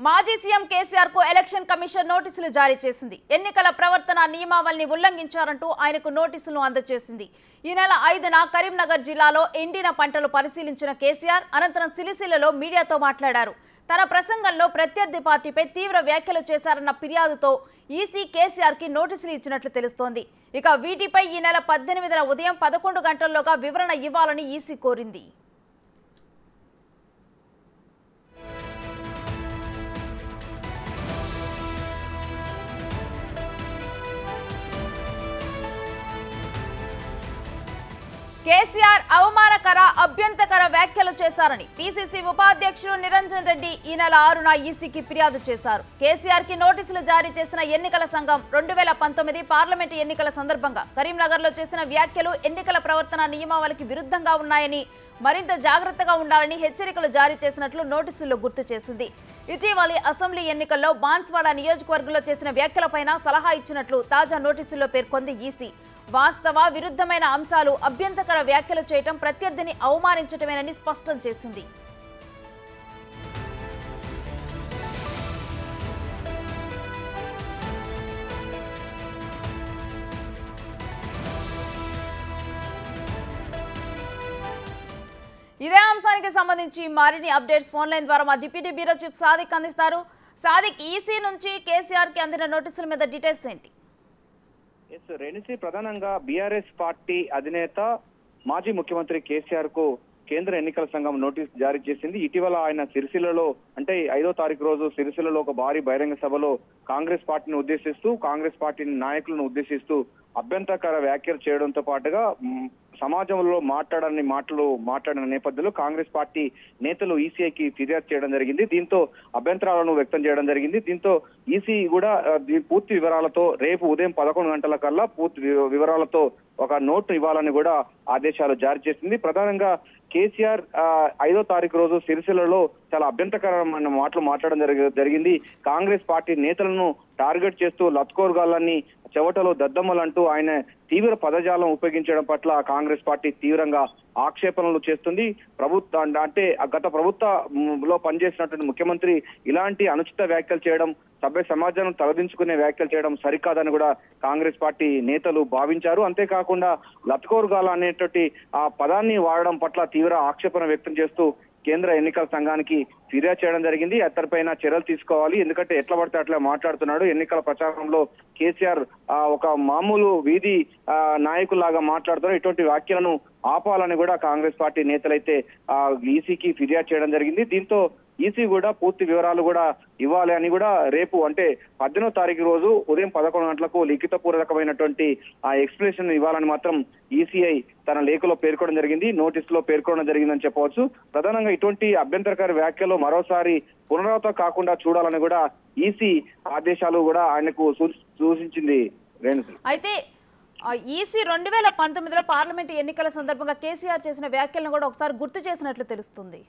మాజీ సీఎం కేసీఆర్ కు election commission నోటీసులు జారీ చేసింది. ఎన్నికల ప్రవర్తన నియమావళిని ఉల్లంఘించారంటూ ఆయనకు నోటీసులు అందజేసింది. ఈ నెల 5న కరీంనగర్ జిల్లాలో ఎండిన పంటలు పరిశీలించిన కేసీఆర్ అనంతరం సిరిసిల్లలో మీడియాతో మాట్లాడారు. తన ప్రసంగంలో ప్రత్యర్థి పార్టీపై తీవ్ర వ్యాఖ్యలు చేశారన్న ఫిర్యాదుతో ఈసీ కేసీఆర్ కి నోటీసులు ఇచ్చినట్లు తెలుస్తోంది. ఇక వీటిపై ఈ నెల 18న ఉదయం 11 గంటల్లోగా వివరణ ఇవ్వాలని ఈసీ కోరింది. కేసీఆర్ అవమానకర అభ్యంతరకర వ్యాఖ్యలు చేశారని పీసీసీ ఉపాధ్యక్షుడు నిరంజన్ రెడ్డి ఈ నెల 6న ఈసీకి ఫిర్యాదు చేశారు. కేసీఆర్ కి నోటీసులు జారీ చేసిన ఎన్నికల సంఘం 2019 పార్లమెంటు ఎన్నికల సందర్భంగా కరీంనగర్లో చేసిన వ్యాఖ్యలు ఎన్నికల ప్రవర్తన నియమావళికి విరుద్ధంగా ఉన్నాయని, మరింత జాగ్రత్తగా ఉండాలని హెచ్చరికలు జారీ చేసినట్లు నోటీసుల్లో గుర్తు చేసింది. ఇటీవలి అసెంబ్లీ ఎన్నికల్లో బాన్స్వాడ నియోజకవర్గంలో చేసిన వ్యాఖ్యలపైన సలహా ఇచ్చినట్లు తాజా నోటీసుల్లో పేర్కొంది ఈసీ. వాస్తవ విరుద్ధమైన అంశాలు, అభ్యంతరకర వ్యాఖ్యలు చేయటం ప్రత్యర్థిని అవమానించటమేనని స్పష్టం చేసింది. ఇదే అంశానికి సంబంధించి మరిన్ని అప్డేట్స్ ఫోన్ లైన్ ద్వారా మా డిప్యూటీ బ్యూరో చీఫ్ సాదిక్ అందిస్తారు. సాదిక్, ఈసీ నుంచి కేసీఆర్ కి అందిన నోటీసుల మీద డీటెయిల్స్ ఏంటి? రేణుసి, ప్రధానంగా బీఆర్ఎస్ పార్టీ అధినేత మాజీ ముఖ్యమంత్రి కేసీఆర్ కు కేంద్ర ఎన్నికల సంఘం నోటీస్ జారీ చేసింది. ఇటీవల ఆయన సిరిసిల్లలో అంటే 5వ తారీఖు రోజు సిరిసిల్లలో ఒక భారీ బహిరంగ సభలో కాంగ్రెస్ పార్టీని ఉద్దేశిస్తూ, కాంగ్రెస్ పార్టీ నాయకులను ఉద్దేశిస్తూ అభ్యంతరకర వ్యాఖ్యలు చేయడంతో పాటుగా సమాజంలో మాట్లాడిన నేపథ్యంలో కాంగ్రెస్ పార్టీ నేతలు ఈసీఐకి ఫిర్యాదు చేయడం జరిగింది. దీంతో అభ్యంతరాలను వ్యక్తం చేయడం జరిగింది. దీంతో ఈసీ కూడా పూర్తి వివరాలతో రేపు ఉదయం 11 గంటల కల్లా పూర్తి వివరాలతో ఒక నోటు ఇవ్వాలని కూడా ఆదేశాలు జారీ చేసింది. ప్రధానంగా కేసీఆర్ 5వ తారీఖు రోజు సిరిసిల్లలో చాలా అభ్యంతరకరమైన మాటలు మాట్లాడడం జరిగింది. కాంగ్రెస్ పార్టీ నేతలను టార్గెట్ చేస్తూ లత్కోర్గాళ్ళని చెవటలో దద్దమ్మలంటూ ఆయన తీవ్ర పదజాలం ఉపయోగించడం పట్ల కాంగ్రెస్ పార్టీ తీవ్రంగా ఆక్షేపణలు చేస్తుంది. అంటే గత ప్రభుత్వంలో పనిచేసినటువంటి ముఖ్యమంత్రి ఇలాంటి అనుచిత వ్యాఖ్యలు చేయడం, సభ్య సమాజాన్ని తలదించుకునే వ్యాఖ్యలు చేయడం సరికాదని కూడా కాంగ్రెస్ పార్టీ నేతలు భావించారు. అంతేకాకుండా లత్కోర్గాల అనేటువంటి ఆ పదాన్ని వాడడం పట్ల తీవ్ర ఆక్షేపణ వ్యక్తం చేస్తూ కేంద్ర ఎన్నికల సంఘానికి ఫిర్యాదు చేయడం జరిగింది. అతనిపైన చర్యలు తీసుకోవాలి, ఎందుకంటే ఎట్లా పడితే అట్లా మాట్లాడుతున్నాడు. ఎన్నికల ప్రచారంలో కేసీఆర్ ఒక మామూలు వీధి నాయకులాగా మాట్లాడుతున్నారు. ఇటువంటి వ్యాఖ్యలను ఆపాలని కూడా కాంగ్రెస్ పార్టీ నేతలైతే ఈసీకి ఫిర్యాదు చేయడం జరిగింది. దీంతో ఈసీ కూడా పూర్తి వివరాలు కూడా ఇవ్వాలి అని కూడా రేపు అంటే 18వ తారీఖు రోజు ఉదయం 11 గంటలకు లిఖితపూర్వకమైనటువంటి ఆ ఎక్స్ప్లెనేషన్ ఇవ్వాలని మాత్రం ఈసీఐ తన లేఖలో పేర్కొనడం జరిగింది, నోటీసులో పేర్కొనడం జరిగిందని చెప్పవచ్చు. ప్రధానంగా ఇటువంటి అభ్యంతరకర వ్యాఖ్యలు మరోసారి పునరావృతం కాకుండా చూడాలని కూడా ఈసీ ఆదేశాలు కూడా ఆయనకు సూచించింది. అయితే ఈసీ 2019లో పార్లమెంటు ఎన్నికల సందర్భంగా కేసీఆర్ చేసిన వ్యాఖ్యలను కూడా ఒకసారి గుర్తు చేసినట్లు తెలుస్తుంది.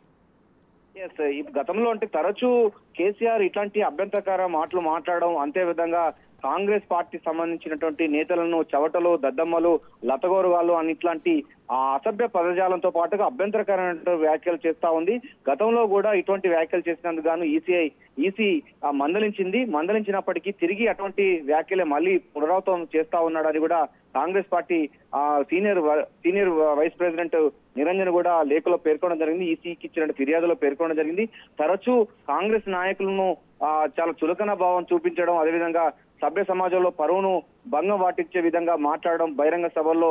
గతంలో అంటే తరచూ కేసీఆర్ ఇట్లాంటి అభ్యంతరకర మాటలు మాట్లాడడం, అంతే విధంగా కాంగ్రెస్ పార్టీ సంబంధించినటువంటి నేతలను చవటలు, దద్దమ్మలు, లతగోరుగాళ్ళు అని ఇట్లాంటి అసభ్య పదజాలంతో పాటుగా అభ్యంతరకరమైన వ్యాఖ్యలు చేస్తా ఉంది. గతంలో కూడా ఇటువంటి వ్యాఖ్యలు చేసినందుకు గాను ఈసీ మందలించినప్పటికీ తిరిగి అటువంటి వ్యాఖ్యలే మళ్ళీ పునరావృతం చేస్తా ఉన్నాడని కూడా Congress party senior vice president Niranjan కూడా లేఖలో పేర్కొనడం జరిగింది. ఈసీకి ఇచ్చిన ఫిర్యాదులో పేర్కొనడం జరిగింది. తరచూ కాంగ్రెస్ నాయకులను చాలా చులకన భావం చూపించడం, అదేవిధంగా సభ్య సమాజంలో పరువును భంగం వాటించే విధంగా మాట్లాడడం, బహిరంగ సభల్లో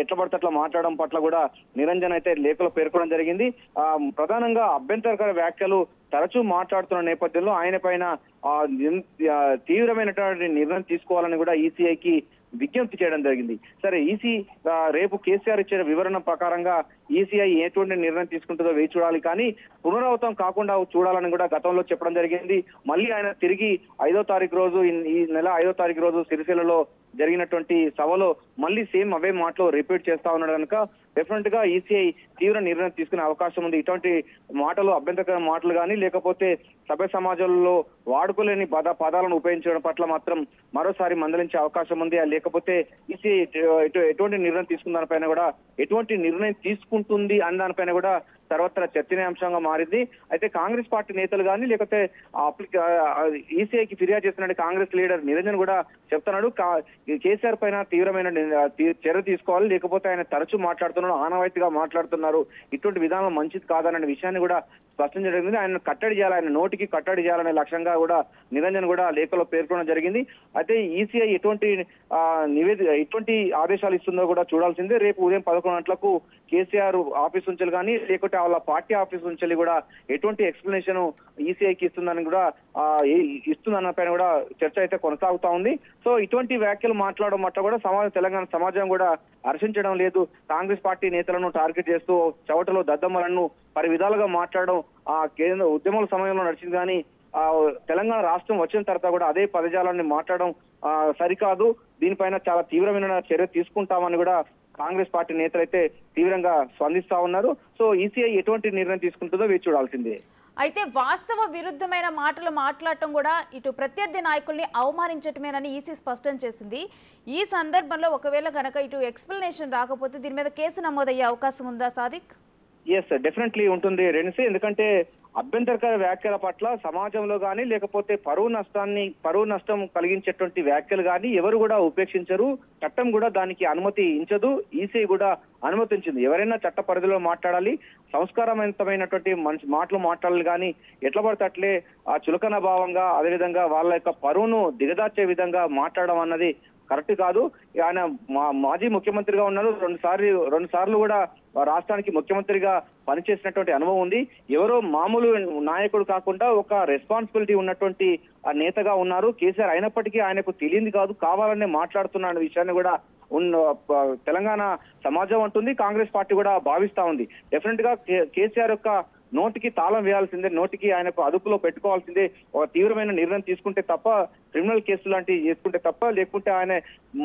ఎట్లా పడితే అట్లా మాట్లాడడం పట్ల కూడా నిరంజన్ అయితే లేఖలో పేర్కొనడం జరిగింది. ప్రధానంగా అభ్యంతరకర వ్యాఖ్యలు తరచూ మాట్లాడుతున్న నేపథ్యంలో ఆయన పైన తీవ్రమైనటువంటి నిర్ణయం తీసుకోవాలని కూడా ఈసీఐకి విజ్ఞప్తి చేయడం జరిగింది. సరే, ఈసీ రేపు కేసీఆర్ ఇచ్చిన వివరణ ప్రకారంగా ఈసీఐ ఎటువంటి నిర్ణయం తీసుకుంటుందో వేచి చూడాలి, కానీ పునరావృతం కాకుండా చూడాలని కూడా గతంలో చెప్పడం జరిగింది. మళ్ళీ ఆయన తిరిగి 5వ తారీఖు రోజు ఈ నెల 5వ తారీఖు రోజు సిరిసిల్లలో జరిగినటువంటి సభలో మళ్ళీ సేమ్ అవే మాటలు రిపీట్ చేస్తా ఉన్నాడు కనుక డెఫినెట్ గా ఈసీఐ తీవ్ర నిర్ణయం తీసుకునే అవకాశం ఉంది. ఇటువంటి మాటలు, అభ్యంతరకర మాటలు కానీ లేకపోతే సభ్య సమాజంలో వాడుకోలేని పదాలను ఉపయోగించడం పట్ల మాత్రం మరోసారి మందలించే అవకాశం ఉంది. లేకపోతే ఈసీఐ ఎటువంటి నిర్ణయం తీసుకున్న దానిపైన కూడా, ఎటువంటి నిర్ణయం తీసుకుంటుంది అన్న దానిపైన కూడా సర్వత్రా చర్చనీయాంశంగా మారింది. అయితే కాంగ్రెస్ పార్టీ నేతలు కానీ లేకపోతే ఈసీఐకి ఫిర్యాదు చేస్తున్న కాంగ్రెస్ లీడర్ నిరంజన్ కూడా చెప్తున్నాడు, కేసీఆర్ పైన తీవ్రమైన చర్య తీసుకోవాలి, లేకపోతే ఆయన తరచూ మాట్లాడుతున్నారు, ఆనవాయితీగా మాట్లాడుతున్నారు, ఇటువంటి విధానం మంచిది కాదన్న విషయాన్ని కూడా స్పష్టం జరిగింది. ఆయన కట్టడి చేయాలి, ఆయన నోటికి కట్టడి చేయాలనే లక్ష్యంగా కూడా నిరంజన్ కూడా లేఖలో పేర్కొనడం జరిగింది. అయితే ఈసీఐ ఎటువంటి ఆదేశాలు ఇస్తుందో కూడా చూడాల్సిందే. రేపు ఉదయం 11 గంటలకు కేసీఆర్ ఆఫీస్ నుంచి కానీ లేకపోతే వాళ్ళ పార్టీ ఆఫీస్ నుంచి కూడా ఎటువంటి ఎక్స్ప్లెనేషన్ ఈసీఐకి ఇస్తుందని కూడా ఇస్తుందన్న పైన కూడా చర్చ అయితే కొనసాగుతా ఉంది. సో ఇటువంటి వ్యాఖ్యలు మాట్లాడడం పట్ల కూడా తెలంగాణ సమాజం కూడా హర్షించడం లేదు. కాంగ్రెస్ పార్టీ నేతలను టార్గెట్ చేస్తూ చవటలో దద్దమ్మలను పలు విధాలుగా మాట్లాడడం కేంద్ర ఉద్యమాల సమయంలో నడిచింది. కానీ తెలంగాణ రాష్ట్రం వచ్చిన తర్వాత కూడా అదే పదజాలాన్ని మాట్లాడడం సరికాదు, దీనిపైన చాలా తీవ్రమైన చర్య తీసుకుంటామని కూడా కాంగ్రెస్ పార్టీ నేతలు అయితే తీవ్రంగా స్పందిస్తా ఉన్నారు. సో ఈసీఐ ఎటువంటి నిర్ణయం తీసుకుంటుందో వేచి చూడాల్సిందే. అయితే వాస్తవ విరుద్ధమైన మాటలు మాట్లాడటం కూడా ఇటు ప్రత్యర్థి నాయకుల్ని అవమానించటమేనని ఈసీ స్పష్టం చేసింది. ఈ సందర్భంలో ఒకవేళ గనక ఇటు ఎక్స్ప్లెనేషన్ రాకపోతే దీని మీద కేసు నమోదయ్యే అవకాశం ఉందా సాదిక్? ఎస్, డెఫినెట్లీ ఉంటుంది రెన్సీ. ఎందుకంటే అభ్యంతరకర వ్యాఖ్యల పట్ల సమాజంలో కానీ లేకపోతే పరువు నష్టం కలిగించేటువంటి వ్యాఖ్యలు కానీ ఎవరు కూడా ఉపేక్షించరు. చట్టం కూడా దానికి అనుమతి ఇచ్చదు, ఈసీఐ కూడా అనుమతించింది. ఎవరైనా చట్ట పరిధిలో మాట్లాడాలి, సంస్కారవంతమైనటువంటి మంచి మాటలు మాట్లాడాలి. కానీ ఎట్లా పడితే అట్లే చులకన భావంగా, అదేవిధంగా వాళ్ళ యొక్క పరువును దిగదార్చే విధంగా మాట్లాడడం అన్నది కరెక్ట్ కాదు. ఆయన మాజీ ముఖ్యమంత్రిగా ఉన్నారు, రెండు సార్లు కూడా రాష్ట్రానికి ముఖ్యమంత్రిగా పనిచేసినటువంటి అనుభవం ఉంది. ఎవరో మామూలు నాయకుడు కాకుండా ఒక రెస్పాన్సిబిలిటీ ఉన్నటువంటి నేతగా ఉన్నారు కేసీఆర్. అయినప్పటికీ ఆయనకు తెలియంది కాదు, కావాలనే మాట్లాడుతున్న విషయాన్ని కూడా తెలంగాణ సమాజం అంటుంది, కాంగ్రెస్ పార్టీ కూడా భావిస్తా ఉంది. డెఫినెట్ గా కేసీఆర్ యొక్క నోటికి తాళం వేయాల్సిందే, నోటికి ఆయనకు అదుపులో పెట్టుకోవాల్సిందే. ఒక తీవ్రమైన నిర్ణయం తీసుకుంటే తప్ప, క్రిమినల్ కేసులు లాంటివి చేసుకుంటే తప్ప, లేకుంటే ఆయన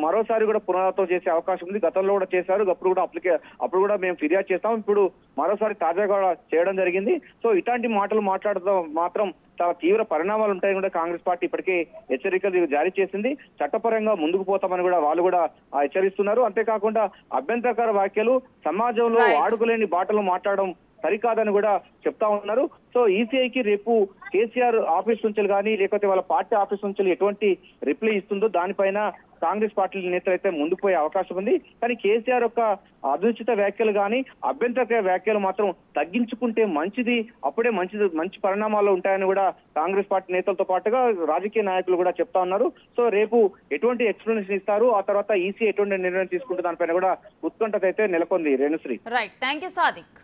మరోసారి కూడా పునరావృతం చేసే అవకాశం ఉంది. గతంలో కూడా చేశారు, అప్పుడు కూడా మేము ఫిర్యాదు చేస్తాం, ఇప్పుడు మరోసారి తాజాగా చేయడం జరిగింది. సో ఇట్లాంటి మాటలు మాట్లాడటం మాత్రం చాలా తీవ్ర పరిణామాలు ఉంటాయని కూడా కాంగ్రెస్ పార్టీ ఇప్పటికే హెచ్చరికలు జారీ చేసింది. చట్టపరంగా ముందుకు పోతామని కూడా వాళ్ళు కూడా హెచ్చరిస్తున్నారు. అంతేకాకుండా అభ్యంతరకర వ్యాఖ్యలు, సమాజంలో వాడుకోలేని బాటలు మాట్లాడడం సరికాదని కూడా చెప్తా ఉన్నారు. సో ఈసీఐకి రేపు కేసీఆర్ ఆఫీస్ నుంచి కానీ లేకపోతే వాళ్ళ పార్టీ ఆఫీస్ నుంచి ఎటువంటి రిప్లై ఇస్తుందో దానిపైన కాంగ్రెస్ పార్టీ నేతలు అయితే ముందుకు పోయే అవకాశం ఉంది. కానీ కేసీఆర్ యొక్క అనుచిత వ్యాఖ్యలు కానీ అభ్యంతరకర వ్యాఖ్యలు మాత్రం తగ్గించుకుంటే మంచిది, అప్పుడే మంచి పరిణామాలు ఉంటాయని కూడా కాంగ్రెస్ పార్టీ నేతలతో పాటుగా రాజకీయ నాయకులు కూడా చెప్తా ఉన్నారు. సో రేపు ఎటువంటి ఎక్స్ప్లెనేషన్ ఇస్తారు, ఆ తర్వాత ఈసీ ఎటువంటి నిర్ణయం తీసుకుంటే దానిపైన కూడా ఉత్కంఠత అయితే నెలకొంది. Renusri. Right, thank you Sadiq.